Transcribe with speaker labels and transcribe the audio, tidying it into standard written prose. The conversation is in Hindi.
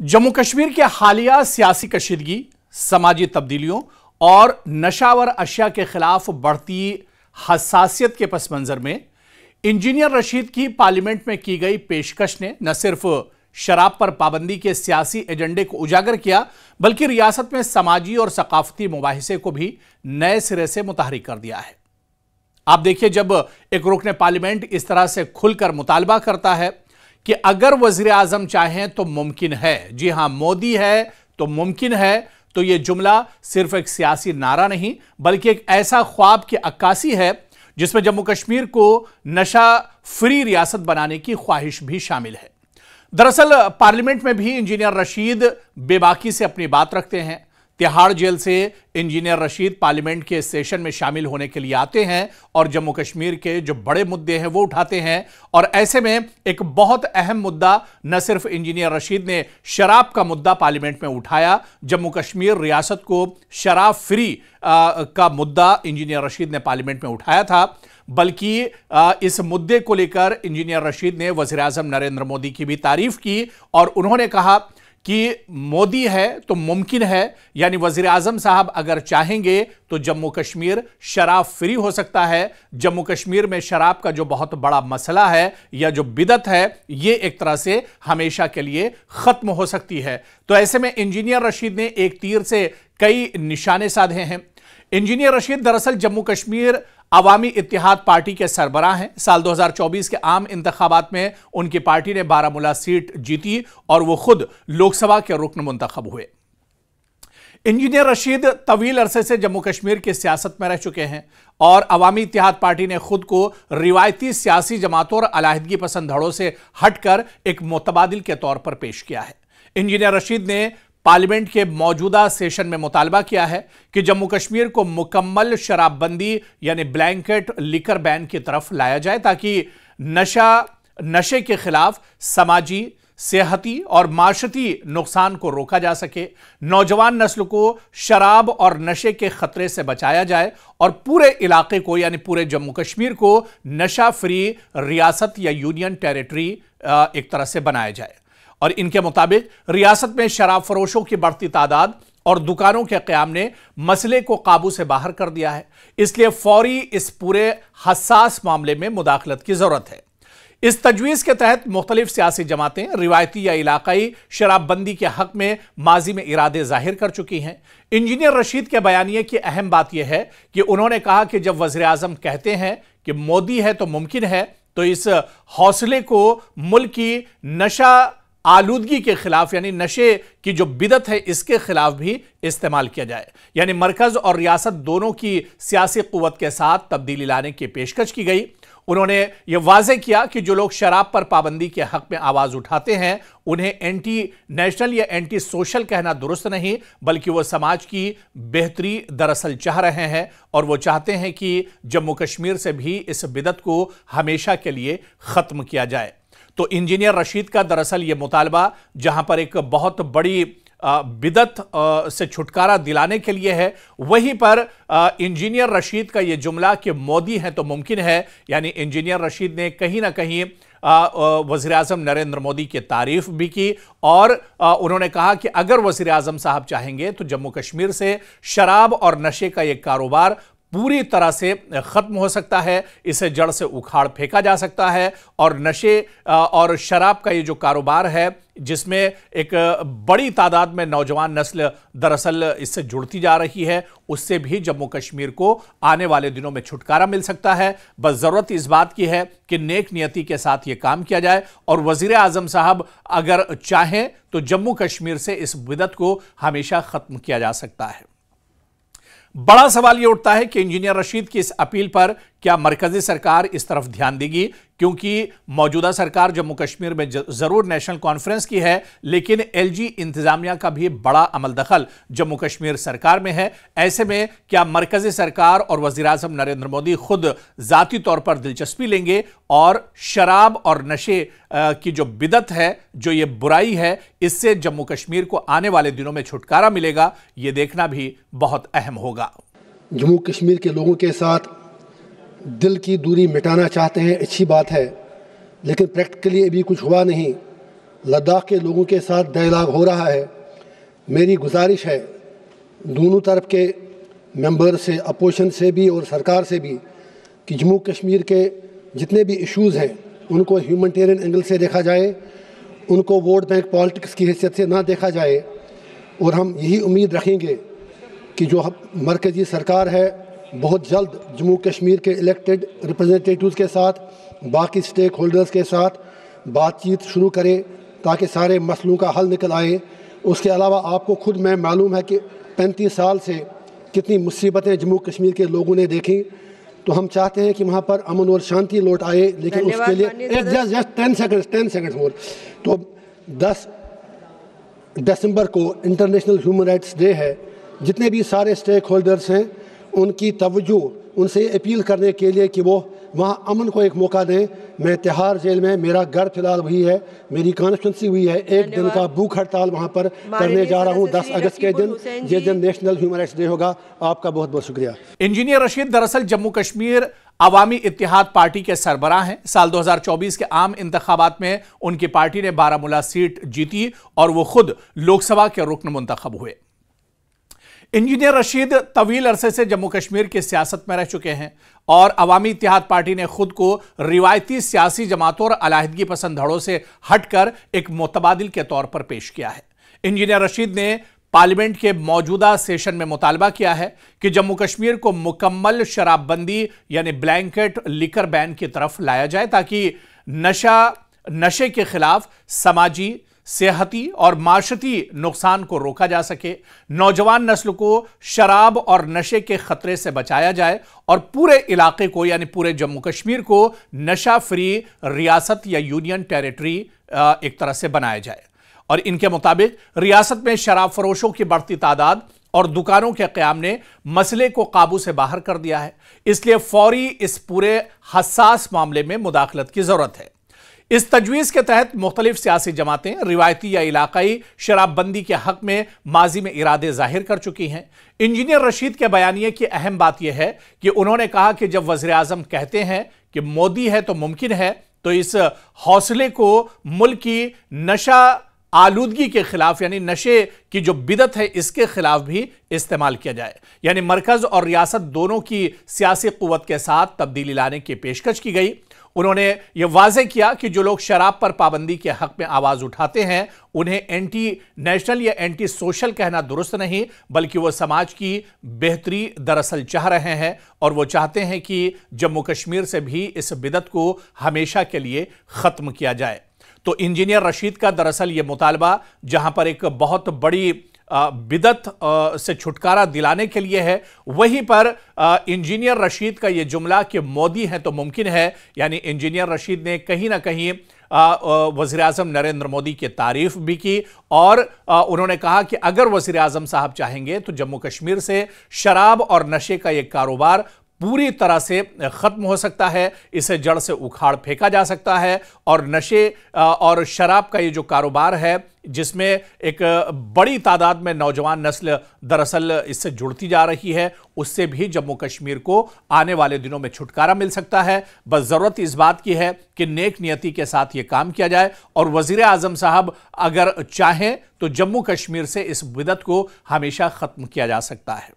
Speaker 1: जम्मू कश्मीर के हालिया सियासी कशीदगी, समाजी तब्दीलियों और नशावर अशिया के खिलाफ बढ़ती हसासियत के पस मंजर में इंजीनियर रशीद की पार्लियामेंट में की गई पेशकश ने न सिर्फ शराब पर पाबंदी के सियासी एजेंडे को उजागर किया, बल्कि रियासत में समाजी और सकाफती मुबाहिसे को भी नए सिरे से मुतहरिक कर दिया है। आप देखिए, जब एक रुकने पार्लियामेंट इस तरह से खुलकर मुतालबा करता है कि अगर वजीर आजम चाहें तो मुमकिन है, जी हां, मोदी है तो मुमकिन है, तो यह जुमला सिर्फ एक सियासी नारा नहीं बल्कि एक ऐसा ख्वाब की अक्कासी है जिसमें जम्मू कश्मीर को नशा फ्री रियासत बनाने की ख्वाहिश भी शामिल है। दरअसल पार्लियामेंट में भी इंजीनियर रशीद बेबाकी से अपनी बात रखते हैं। तिहाड़ जेल से इंजीनियर रशीद पार्लियामेंट के सेशन में शामिल होने के लिए आते हैं और जम्मू कश्मीर के जो बड़े मुद्दे हैं वो उठाते हैं। और ऐसे में एक बहुत अहम मुद्दा न सिर्फ इंजीनियर रशीद ने शराब का मुद्दा पार्लियामेंट में उठाया, जम्मू कश्मीर रियासत को शराब फ्री का मुद्दा इंजीनियर रशीद ने पार्लियामेंट में उठाया था, बल्कि इस मुद्दे को लेकर इंजीनियर रशीद ने वज़ीर आज़म नरेंद्र मोदी की भी तारीफ की और उन्होंने कहा कि मोदी है तो मुमकिन है, यानी वज़ीर आज़म साहब अगर चाहेंगे तो जम्मू कश्मीर शराब फ्री हो सकता है। जम्मू कश्मीर में शराब का जो बहुत बड़ा मसला है या जो बिदत है, ये एक तरह से हमेशा के लिए खत्म हो सकती है। तो ऐसे में इंजीनियर रशीद ने एक तीर से कई निशाने साधे हैं। इंजीनियर रशीद दरअसल जम्मू कश्मीर अवामी इत्तेहाद पार्टी के सरबराह हैं। साल 2024 के आम इंतखाबात में उनकी पार्टी ने बारामूला सीट जीती और वो खुद लोकसभा के रुकन मुंतखब हुए। इंजीनियर रशीद तवील अरसे से जम्मू कश्मीर की सियासत में रह चुके हैं और अवामी इत्तेहाद पार्टी ने खुद को रिवायती सियासी जमातों और अलाहिदगी पसंद धड़ों से हटकर एक मुतबादिल के तौर पर पेश किया है। इंजीनियर रशीद ने पार्लियामेंट के मौजूदा सेशन में मुतालबा किया है कि जम्मू कश्मीर को मुकम्मल शराबबंदी यानी ब्लैंकेट लिकर बैन की तरफ लाया जाए, ताकि नशे के खिलाफ समाजी, सेहती और माशरती नुकसान को रोका जा सके, नौजवान नस्ल को शराब और नशे के खतरे से बचाया जाए और पूरे इलाके को यानी पूरे जम्मू कश्मीर को नशा फ्री रियासत या यूनियन टेरिटरी एक तरह से बनाया जाए। और इनके मुताबिक रियासत में शराब फरोशों की बढ़ती तादाद और दुकानों के क़याम ने मसले को काबू से बाहर कर दिया है, इसलिए फौरी इस पूरे हसास मामले में मुदाखलत की जरूरत है। इस तजवीज़ के तहत मुख्तलिफ सियासी जमातें रिवायती या इलाकाई शराबबंदी के हक में माजी में इरादे जाहिर कर चुकी हैं। इंजीनियर रशीद के बयानिए की अहम बात यह है कि उन्होंने कहा कि जब वज़ीर आज़म कहते हैं कि मोदी है तो मुमकिन है, तो इस हौसले को मुल्क की नशा आलूदगी के खिलाफ यानी नशे की जो बिदत है इसके खिलाफ भी इस्तेमाल किया जाए, यानी मरकज और रियासत दोनों की सियासी कुव्वत के साथ तब्दीली लाने की पेशकश की गई। उन्होंने यह वाज़ेह किया कि जो लोग शराब पर पाबंदी के हक में आवाज उठाते हैं उन्हें एंटी नेशनल या एंटी सोशल कहना दुरुस्त नहीं, बल्कि वो समाज की बेहतरी दरअसल चाह रहे हैं और वो चाहते हैं कि जम्मू कश्मीर से भी इस बिदत को हमेशा के लिए खत्म किया जाए। तो इंजीनियर रशीद का दरअसल ये मुतालबा जहां पर एक बहुत बड़ी बिदत से छुटकारा दिलाने के लिए है, वहीं पर इंजीनियर रशीद का ये जुमला कि मोदी है तो मुमकिन है, यानी इंजीनियर रशीद ने कहीं ना कहीं वज़ीर आज़म नरेंद्र मोदी की तारीफ भी की और उन्होंने कहा कि अगर वज़ीर आज़म साहब चाहेंगे तो जम्मू कश्मीर से शराब और नशे का ये कारोबार पूरी तरह से खत्म हो सकता है, इसे जड़ से उखाड़ फेंका जा सकता है और नशे और शराब का ये जो कारोबार है जिसमें एक बड़ी तादाद में नौजवान नस्ल दरअसल इससे जुड़ती जा रही है, उससे भी जम्मू कश्मीर को आने वाले दिनों में छुटकारा मिल सकता है। बस ज़रूरत इस बात की है कि नेक नियति के साथ ये काम किया जाए और वज़ीर आज़म साहब अगर चाहें तो जम्मू कश्मीर से इस बिदत को हमेशा ख़त्म किया जा सकता है। बड़ा सवाल यह उठता है कि इंजीनियर रशीद की इस अपील पर क्या मरकजी सरकार इस तरफ ध्यान देगी, क्योंकि मौजूदा सरकार जम्मू कश्मीर में जरूर नेशनल कॉन्फ्रेंस की है, लेकिन एलजी इंतजामिया का भी बड़ा अमल दखल जम्मू कश्मीर सरकार में है। ऐसे में क्या मरकजी सरकार और वज़ीर आज़म नरेंद्र मोदी खुद जाती तौर पर दिलचस्पी लेंगे और शराब और नशे की जो बिदत है, जो ये बुराई है, इससे जम्मू कश्मीर को आने वाले दिनों में छुटकारा मिलेगा, ये देखना भी बहुत अहम होगा।
Speaker 2: जम्मू कश्मीर के लोगों के साथ दिल की दूरी मिटाना चाहते हैं, अच्छी बात है, लेकिन प्रैक्टिकली अभी कुछ हुआ नहीं। लद्दाख के लोगों के साथ डायलॉग हो रहा है। मेरी गुजारिश है दोनों तरफ के मेंबर से, अपोजिशन से भी और सरकार से भी, कि जम्मू कश्मीर के जितने भी इश्यूज़ हैं उनको ह्यूमैनिटेरियन एंगल से देखा जाए, उनको वोट बैंक पॉलिटिक्स की हैसियत से ना देखा जाए। और हम यही उम्मीद रखेंगे कि जो मरकज़ी सरकार है बहुत जल्द जम्मू कश्मीर के इलेक्टेड रिप्रेजेंटेटिव्स के साथ, बाकी स्टेक होल्डर्स के साथ बातचीत शुरू करे ताकि सारे मसलों का हल निकल आए। उसके अलावा आपको खुद में मालूम है कि 35 साल से कितनी मुसीबतें जम्मू कश्मीर के लोगों ने देखी। तो हम चाहते हैं कि वहाँ पर अमन और शांति लौट आए, लेकिन उसके लिए जस्ट 10 सेकंड्स मोर। तो 10 दिसंबर को इंटरनेशनल ह्यूमन राइट्स डे है। जितने भी सारे स्टेक होल्डर्स हैं उनकी तवज्जो उनसे अपील करने के लिए कि वो वहाँ अमन को एक मौका दें। मैं तिहाड़ जेल में, मेरा घर फिलहाल वही है, मेरी कॉन्स्टिट्यूंसी हुई है, एक दिन का भूख हड़ताल वहाँ पर करने जा रहा हूँ 10 अगस्त के दिन, जिस दिन नेशनल ह्यूमन राइट्स डे होगा। आपका बहुत बहुत शुक्रिया।
Speaker 1: इंजीनियर रशीद दरअसल जम्मू कश्मीर अवामी इत्तेहाद पार्टी के सरबराह हैं। साल 2024 के आम इंतखाबात में उनकी पार्टी ने बारामूला सीट जीती और वो खुद लोकसभा के रुकन मुंतखब हुए। इंजीनियर रशीद तवील अरसे से जम्मू कश्मीर की सियासत में रह चुके हैं और अवामी इत्तेहाद पार्टी ने खुद को रिवायती सियासी जमातों और अलाहिदगी पसंद धड़ों से हटकर एक मुतबादिल के तौर पर पेश किया है। इंजीनियर रशीद ने पार्लियामेंट के मौजूदा सेशन में मुतालबा किया है कि जम्मू कश्मीर को मुकम्मल शराबबंदी यानी ब्लैंकेट लिकर बैन की तरफ लाया जाए ताकि नशे के खिलाफ समाजी, सेहती और माशती नुकसान को रोका जा सके, नौजवान नस्ल को शराब और नशे के खतरे से बचाया जाए और पूरे इलाके को यानी पूरे जम्मू कश्मीर को नशा फ्री रियासत या यूनियन टेरिटरी एक तरह से बनाया जाए। और इनके मुताबिक रियासत में शराब फरोशों की बढ़ती तादाद और दुकानों के क़याम ने मसले को काबू से बाहर कर दिया है, इसलिए फौरी इस पूरे हसास मामले में मुदाखलत की जरूरत है। इस तजवीज़ के तहत मुख्तलिफ सियासी जमातें रिवायती या इलाकाई शराबबंदी के हक में माजी में इरादे जाहिर कर चुकी हैं। इंजीनियर रशीद के बयानिए की अहम बात यह है कि उन्होंने कहा कि जब वज़ीर आज़म कहते हैं कि मोदी है तो मुमकिन है, तो इस हौसले को मुल्क की नशा आलूदगी के खिलाफ यानी नशे की जो बिदत है इसके खिलाफ भी इस्तेमाल किया जाए, यानी मरकज और रियासत दोनों की सियासी कुव्वत के साथ तब्दीली लाने की पेशकश की गई। उन्होंने यह वाज़ेह किया कि जो लोग शराब पर पाबंदी के हक में आवाज उठाते हैं उन्हें एंटी नेशनल या एंटी सोशल कहना दुरुस्त नहीं, बल्कि वो समाज की बेहतरी दरअसल चाह रहे हैं और वो चाहते हैं कि जम्मू कश्मीर से भी इस बिदत को हमेशा के लिए खत्म किया जाए। तो इंजीनियर रशीद का दरअसल ये मुतालबा जहां पर एक बहुत बड़ी बिदत से छुटकारा दिलाने के लिए है, वहीं पर इंजीनियर रशीद का ये जुमला कि मोदी है तो मुमकिन है, यानी इंजीनियर रशीद ने कहीं ना कहीं वज़ीर आज़म नरेंद्र मोदी की तारीफ भी की और उन्होंने कहा कि अगर वज़ीर आज़म साहब चाहेंगे तो जम्मू कश्मीर से शराब और नशे का ये कारोबार पूरी तरह से ख़त्म हो सकता है, इसे जड़ से उखाड़ फेंका जा सकता है और नशे और शराब का ये जो कारोबार है जिसमें एक बड़ी तादाद में नौजवान नस्ल दरअसल इससे जुड़ती जा रही है, उससे भी जम्मू कश्मीर को आने वाले दिनों में छुटकारा मिल सकता है। बस ज़रूरत इस बात की है कि नेक नियति के साथ ये काम किया जाए और वज़ीर आज़म साहब अगर चाहें तो जम्मू कश्मीर से इस बिदत को हमेशा ख़त्म किया जा सकता है।